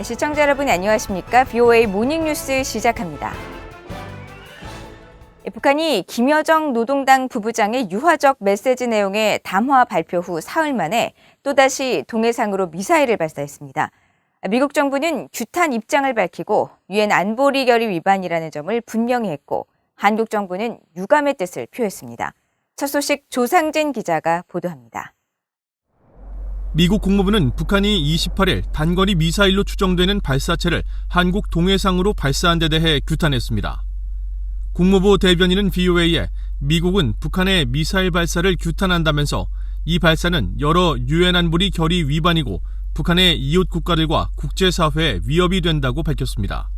시청자 여러분 안녕하십니까? BOA 모닝뉴스 시작합니다. 북한이 김여정 노동당 부부장의 유화적 메시지 내용의 담화 발표 후 사흘 만에 또다시 동해상으로 미사일을 발사했습니다. 미국 정부는 규탄 입장을 밝히고 유엔 안보리 결의 위반이라는 점을 분명히 했고 한국 정부는 유감의 뜻을 표했습니다. 첫 소식 조상진 기자가 보도합니다. 미국 국무부는 북한이 28일 단거리 미사일로 추정되는 발사체를 한국 동해상으로 발사한 데 대해 규탄했습니다. 국무부 대변인은 BOA에 미국은 북한의 미사일 발사를 규탄한다면서 이 발사는 여러 유엔 안보리 결의 위반이고 북한의 이웃 국가들과 국제사회에 위협이 된다고 밝혔습니다.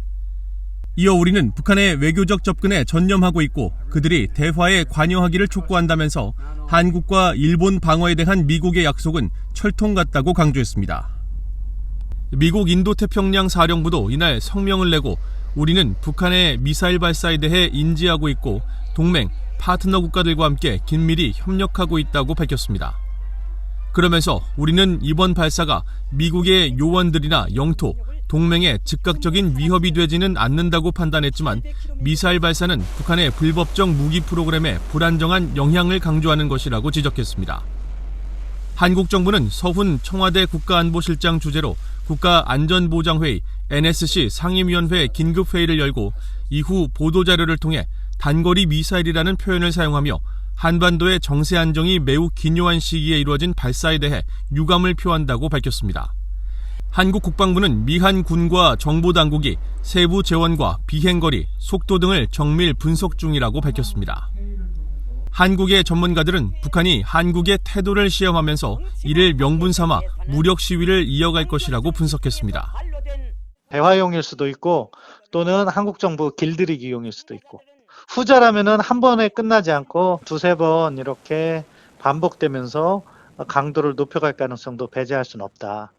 이어 우리는 북한의 외교적 접근에 전념하고 있고 그들이 대화에 관여하기를 촉구한다면서 한국과 일본 방어에 대한 미국의 약속은 철통 같다고 강조했습니다. 미국 인도태평양 사령부도 이날 성명을 내고 우리는 북한의 미사일 발사에 대해 인지하고 있고 동맹, 파트너 국가들과 함께 긴밀히 협력하고 있다고 밝혔습니다. 그러면서 우리는 이번 발사가 미국의 요원들이나 영토, 동맹에 즉각적인 위협이 되지는 않는다고 판단했지만 미사일 발사는 북한의 불법적 무기 프로그램에 불안정한 영향을 강조하는 것이라고 지적했습니다. 한국 정부는 서훈 청와대 국가안보실장 주재로 국가안전보장회의 NSC 상임위원회 긴급회의를 열고 이후 보도자료를 통해 단거리 미사일이라는 표현을 사용하며 한반도의 정세 안정이 매우 기묘한 시기에 이루어진 발사에 대해 유감을 표한다고 밝혔습니다. 한국 국방부는 미한 군과 정보당국이 세부 재원과 비행거리, 속도 등을 정밀 분석 중이라고 밝혔습니다. 한국의 전문가들은 북한이 한국의 태도를 시험하면서 이를 명분 삼아 무력 시위를 이어갈 것이라고 분석했습니다. 대화용일 수도 있고 또는 한국 정부 길들이기용일 수도 있고 후자라면은 한 번에 끝나지 않고 두세 번 이렇게 반복되면서 강도를 높여갈 가능성도 배제할 수는 없다.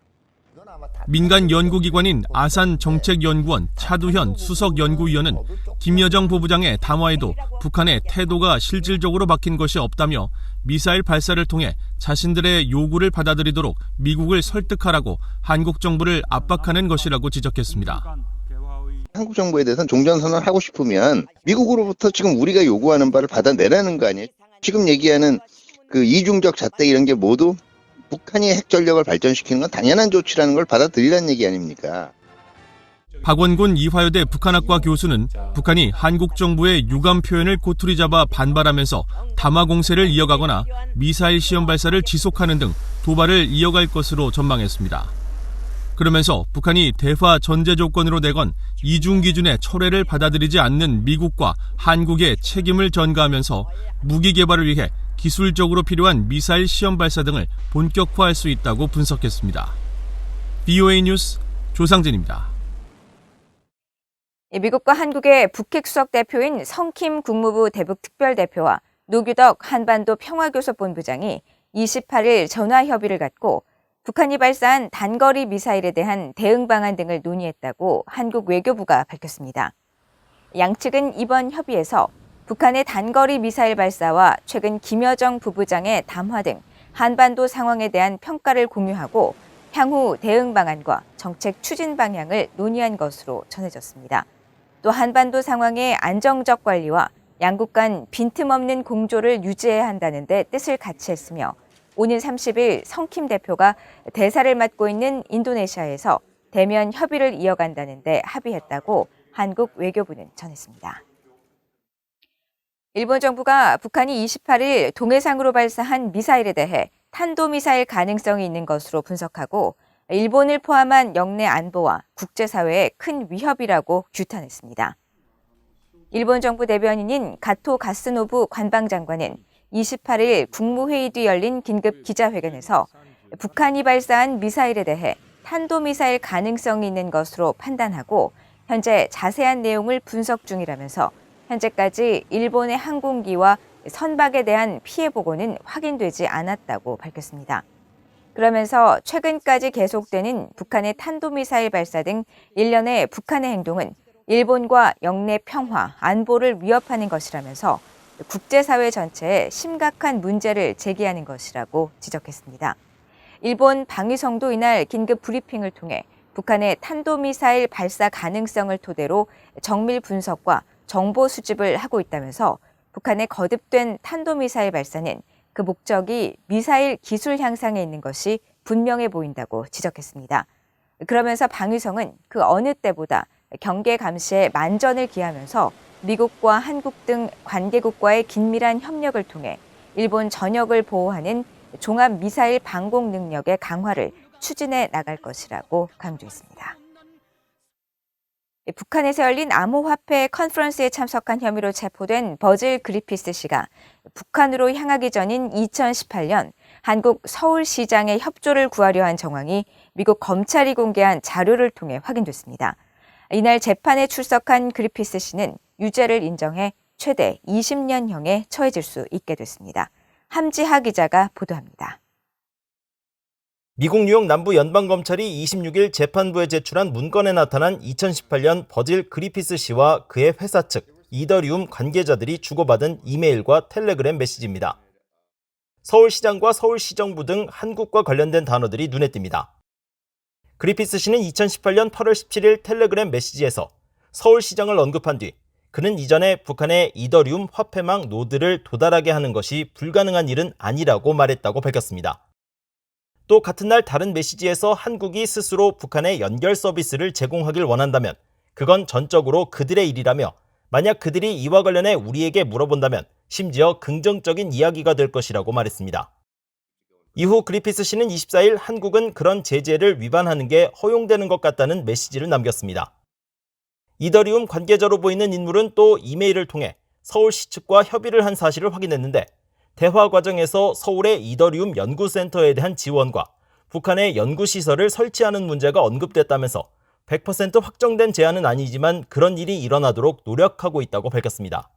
민간 연구기관인 아산정책연구원 차두현 수석연구위원은 김여정 부부장의 담화에도 북한의 태도가 실질적으로 바뀐 것이 없다며 미사일 발사를 통해 자신들의 요구를 받아들이도록 미국을 설득하라고 한국 정부를 압박하는 것이라고 지적했습니다. 한국 정부에 대해서는 종전선언을 하고 싶으면 미국으로부터 지금 우리가 요구하는 바를 받아내라는 거 아니에요? 지금 얘기하는 그 이중적 잣대 이런 게 모두 북한이 핵 전력을 발전시키는 건 당연한 조치라는 걸 받아들이라는 얘기 아닙니까? 박원군 이화여대 북한학과 교수는 북한이 한국 정부의 유감 표현을 꼬투리 잡아 반발하면서 담화 공세를 이어가거나 미사일 시험 발사를 지속하는 등 도발을 이어갈 것으로 전망했습니다. 그러면서 북한이 대화 전제 조건으로 내건 이중 기준의 철회를 받아들이지 않는 미국과 한국의 책임을 전가하면서 무기 개발을 위해 기술적으로 필요한 미사일 시험 발사 등을 본격화할 수 있다고 분석했습니다. BOA 뉴스 조상진입니다. 미국과 한국의 북핵 수석 대표인 성킴 국무부 대북 특별대표와 노규덕 한반도 평화교섭본부장이 28일 전화 협의를 갖고 북한이 발사한 단거리 미사일에 대한 대응 방안 등을 논의했다고 한국 외교부가 밝혔습니다. 양측은 이번 협의에서 북한의 단거리 미사일 발사와 최근 김여정 부부장의 담화 등 한반도 상황에 대한 평가를 공유하고 향후 대응 방안과 정책 추진 방향을 논의한 것으로 전해졌습니다. 또 한반도 상황의 안정적 관리와 양국 간 빈틈없는 공조를 유지해야 한다는 데 뜻을 같이 했으며 오는 30일 성킴 대표가 대사를 맡고 있는 인도네시아에서 대면 협의를 이어간다는 데 합의했다고 한국 외교부는 전했습니다. 일본 정부가 북한이 28일 동해상으로 발사한 미사일에 대해 탄도미사일 가능성이 있는 것으로 분석하고 일본을 포함한 영내 안보와 국제사회에 큰 위협이라고 규탄했습니다. 일본 정부 대변인인 가토 가스노부 관방장관은 28일 국무회의 뒤 열린 긴급 기자회견에서 북한이 발사한 미사일에 대해 탄도미사일 가능성이 있는 것으로 판단하고 현재 자세한 내용을 분석 중이라면서 현재까지 일본의 항공기와 선박에 대한 피해 보고는 확인되지 않았다고 밝혔습니다. 그러면서 최근까지 계속되는 북한의 탄도미사일 발사 등 일련의 북한의 행동은 일본과 영내 평화, 안보를 위협하는 것이라면서 국제사회 전체에 심각한 문제를 제기하는 것이라고 지적했습니다. 일본 방위성도 이날 긴급 브리핑을 통해 북한의 탄도미사일 발사 가능성을 토대로 정밀 분석과 정보 수집을 하고 있다면서 북한의 거듭된 탄도미사일 발사는 그 목적이 미사일 기술 향상에 있는 것이 분명해 보인다고 지적했습니다. 그러면서 방위성은 그 어느 때보다 경계 감시에 만전을 기하면서 미국과 한국 등 관계국과의 긴밀한 협력을 통해 일본 전역을 보호하는 종합 미사일 방공 능력의 강화를 추진해 나갈 것이라고 강조했습니다. 북한에서 열린 암호화폐 컨퍼런스에 참석한 혐의로 체포된 버질 그리피스 씨가 북한으로 향하기 전인 2018년 한국 서울시장의 협조를 구하려 한 정황이 미국 검찰이 공개한 자료를 통해 확인됐습니다. 이날 재판에 출석한 그리피스 씨는 유죄를 인정해 최대 20년형에 처해질 수 있게 됐습니다. 함지하 기자가 보도합니다. 미국 뉴욕 남부 연방검찰이 26일 재판부에 제출한 문건에 나타난 2018년 버질 그리피스 씨와 그의 회사 측 이더리움 관계자들이 주고받은 이메일과 텔레그램 메시지입니다. 서울시장과 서울시정부 등 한국과 관련된 단어들이 눈에 띕니다. 그리피스 씨는 2018년 8월 17일 텔레그램 메시지에서 서울시장을 언급한 뒤 그는 이전에 북한의 이더리움 화폐망 노드를 도달하게 하는 것이 불가능한 일은 아니라고 말했다고 밝혔습니다. 또 같은 날 다른 메시지에서 한국이 스스로 북한의 연결 서비스를 제공하길 원한다면 그건 전적으로 그들의 일이라며 만약 그들이 이와 관련해 우리에게 물어본다면 심지어 긍정적인 이야기가 될 것이라고 말했습니다. 이후 그리피스 씨는 24일 한국은 그런 제재를 위반하는 게 허용되는 것 같다는 메시지를 남겼습니다. 이더리움 관계자로 보이는 인물은 또 이메일을 통해 서울시 측과 협의를 한 사실을 확인했는데 대화 과정에서 서울의 이더리움 연구센터에 대한 지원과 북한의 연구시설을 설치하는 문제가 언급됐다면서 100% 확정된 제안은 아니지만 그런 일이 일어나도록 노력하고 있다고 밝혔습니다.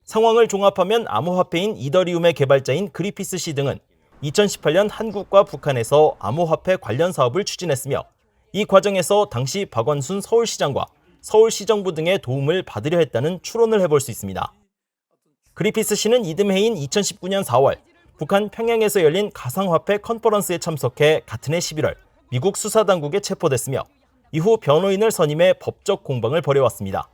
상황을 종합하면 암호화폐인 이더리움의 개발자인 그리피스 씨 등은 2018년 한국과 북한에서 암호화폐 관련 사업을 추진했으며 이 과정에서 당시 박원순 서울시장과 서울시정부 등의 도움을 받으려 했다는 추론을 해볼 수 있습니다. 그리피스 씨는 이듬해인 2019년 4월 북한 평양에서 열린 가상화폐 컨퍼런스에 참석해 같은 해 11월 미국 수사당국에 체포됐으며 이후 변호인을 선임해 법적 공방을 벌여왔습니다.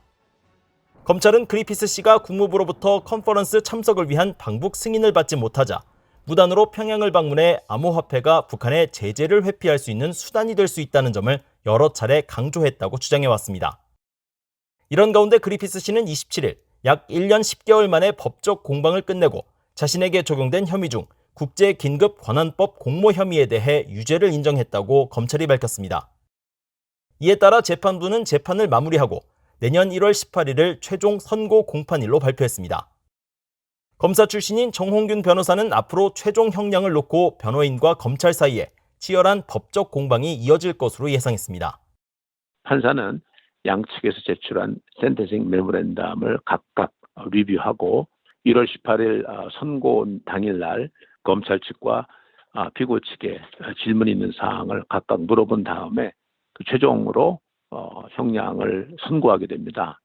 검찰은 그리피스 씨가 국무부로부터 컨퍼런스 참석을 위한 방북 승인을 받지 못하자 무단으로 평양을 방문해 암호화폐가 북한의 제재를 회피할 수 있는 수단이 될 수 있다는 점을 여러 차례 강조했다고 주장해왔습니다. 이런 가운데 그리피스 씨는 27일 약 1년 10개월 만에 법적 공방을 끝내고 자신에게 적용된 혐의 중 국제긴급관한법 공모 혐의에 대해 유죄를 인정했다고 검찰이 밝혔습니다. 이에 따라 재판부는 재판을 마무리하고 내년 1월 18일을 최종 선고 공판일로 발표했습니다. 검사 출신인 정홍균 변호사는 앞으로 최종 형량을 놓고 변호인과 검찰 사이에 치열한 법적 공방이 이어질 것으로 예상했습니다. 판사는 양측에서 제출한 센테싱 메모랜덤을 각각 리뷰하고 1월 18일 선고 당일날 검찰 측과 피고 측에 질문 있는 사항을 각각 물어본 다음에 최종으로 형량을 선고하게 됩니다.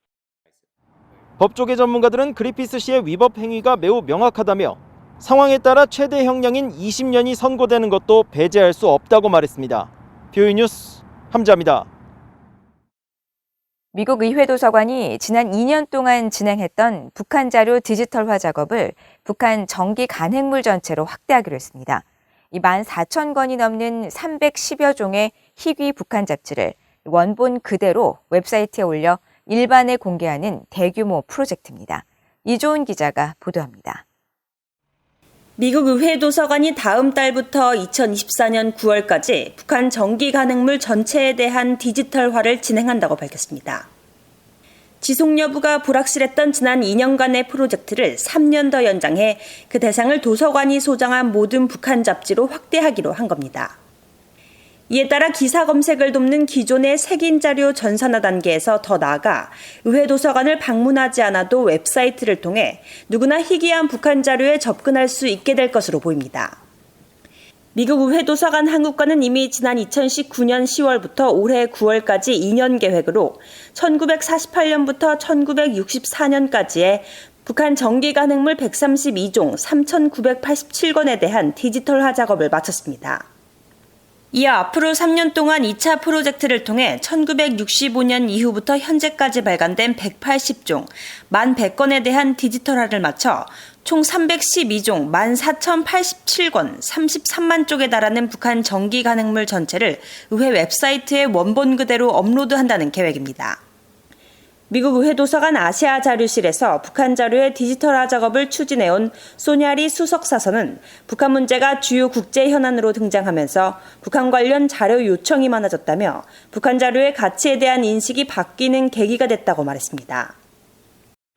법조계 전문가들은 그리피스 씨의 위법 행위가 매우 명확하다며 상황에 따라 최대 형량인 20년이 선고되는 것도 배제할 수 없다고 말했습니다. BOE 뉴스 함지아입니다. 미국 의회 도서관이 지난 2년 동안 진행했던 북한 자료 디지털화 작업을 북한 정기 간행물 전체로 확대하기로 했습니다. 이 14,000권이 넘는 310여 종의 희귀 북한 잡지를 원본 그대로 웹사이트에 올려 일반에 공개하는 대규모 프로젝트입니다. 이조은 기자가 보도합니다. 미국 의회 도서관이 다음 달부터 2024년 9월까지 북한 정기 간행물 전체에 대한 디지털화를 진행한다고 밝혔습니다. 지속 여부가 불확실했던 지난 2년간의 프로젝트를 3년 더 연장해 그 대상을 도서관이 소장한 모든 북한 잡지로 확대하기로 한 겁니다. 이에 따라 기사 검색을 돕는 기존의 색인 자료 전산화 단계에서 더 나아가 의회 도서관을 방문하지 않아도 웹사이트를 통해 누구나 희귀한 북한 자료에 접근할 수 있게 될 것으로 보입니다. 미국 의회 도서관 한국관은 이미 지난 2019년 10월부터 올해 9월까지 2년 계획으로 1948년부터 1964년까지의 북한 정기 간행물 132종 3,987건에 대한 디지털화 작업을 마쳤습니다. 이어 앞으로 3년 동안 2차 프로젝트를 통해 1965년 이후부터 현재까지 발간된 180종, 11,100건에 대한 디지털화를 마쳐 총 312종, 14,087권, 33만 쪽에 달하는 북한 정기 간행물 전체를 의회 웹사이트에 원본 그대로 업로드한다는 계획입니다. 미국 의회 도서관 아시아 자료실에서 북한 자료의 디지털화 작업을 추진해온 소냐리 수석사서는 북한 문제가 주요 국제 현안으로 등장하면서 북한 관련 자료 요청이 많아졌다며 북한 자료의 가치에 대한 인식이 바뀌는 계기가 됐다고 말했습니다.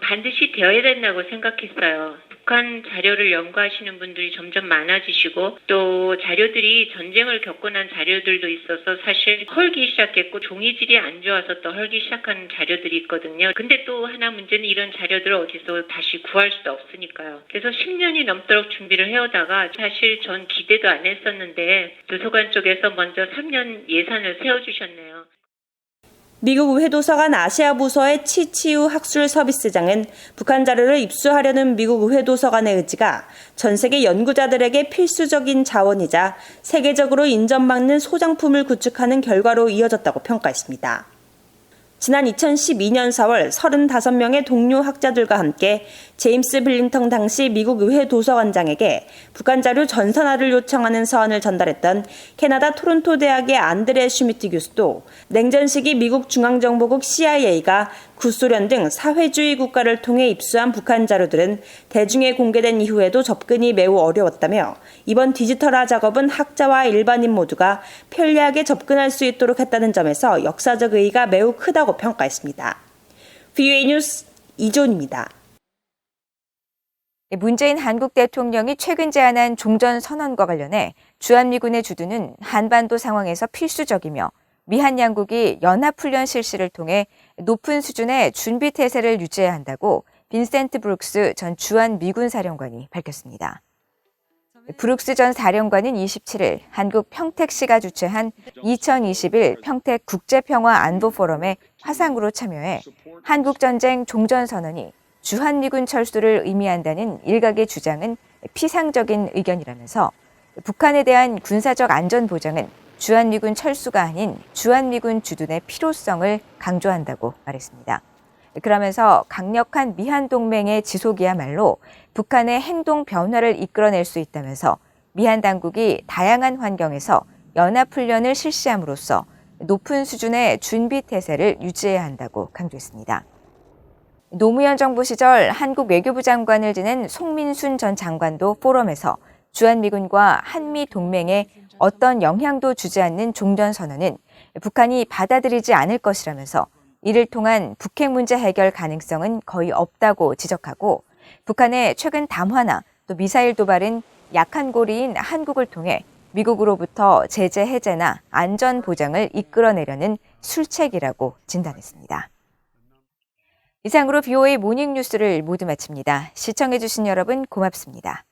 반드시 되어야 된다고 생각했어요. 북한 자료를 연구하시는 분들이 점점 많아지시고 또 자료들이 전쟁을 겪고 난 자료들도 있어서 사실 헐기 시작했고 종이질이 안 좋아서 또 헐기 시작한 자료들이 있거든요. 근데 또 하나 문제는 이런 자료들을 어디서 다시 구할 수도 없으니까요. 그래서 10년이 넘도록 준비를 해오다가 사실 전 기대도 안 했었는데 도서관 쪽에서 먼저 3년 예산을 세워주셨네요. 미국 의회 도서관 아시아 부서의 치치우 학술 서비스장은 북한 자료를 입수하려는 미국 의회 도서관의 의지가 전 세계 연구자들에게 필수적인 자원이자 세계적으로 인정받는 소장품을 구축하는 결과로 이어졌다고 평가했습니다. 지난 2012년 4월 35명의 동료 학자들과 함께 제임스 빌링턴 당시 미국 의회 도서관장에게 북한 자료 전산화를 요청하는 서한을 전달했던 캐나다 토론토 대학의 안드레 슈미트 교수도 냉전 시기 미국 중앙정보국 CIA가 구소련 등 사회주의 국가를 통해 입수한 북한 자료들은 대중에 공개된 이후에도 접근이 매우 어려웠다며 이번 디지털화 작업은 학자와 일반인 모두가 편리하게 접근할 수 있도록 했다는 점에서 역사적 의의가 매우 크다고 평가했습니다. VOA 뉴스 이존입니다. 문재인 한국 대통령이 최근 제안한 종전선언과 관련해 주한미군의 주둔은 한반도 상황에서 필수적이며 미한 양국이 연합훈련 실시를 통해 높은 수준의 준비태세를 유지해야 한다고 빈센트 브룩스 전 주한미군 사령관이 밝혔습니다. 브룩스 전 사령관은 27일 한국 평택시가 주최한 2021 평택 국제평화안보포럼에 화상으로 참여해 한국전쟁 종전선언이 주한미군 철수를 의미한다는 일각의 주장은 피상적인 의견이라면서 북한에 대한 군사적 안전보장은 주한미군 철수가 아닌 주한미군 주둔의 필요성을 강조한다고 말했습니다. 그러면서 강력한 미한동맹의 지속이야말로 북한의 행동 변화를 이끌어낼 수 있다면서 미한 당국이 다양한 환경에서 연합훈련을 실시함으로써 높은 수준의 준비태세를 유지해야 한다고 강조했습니다. 노무현 정부 시절 한국 외교부 장관을 지낸 송민순 전 장관도 포럼에서 주한미군과 한미동맹에 어떤 영향도 주지 않는 종전선언은 북한이 받아들이지 않을 것이라면서 이를 통한 북핵 문제 해결 가능성은 거의 없다고 지적하고 북한의 최근 담화나 또 미사일 도발은 약한 고리인 한국을 통해 미국으로부터 제재 해제나 안전 보장을 이끌어내려는 술책이라고 진단했습니다. 이상으로 VOA 모닝뉴스를 모두 마칩니다. 시청해주신 여러분 고맙습니다.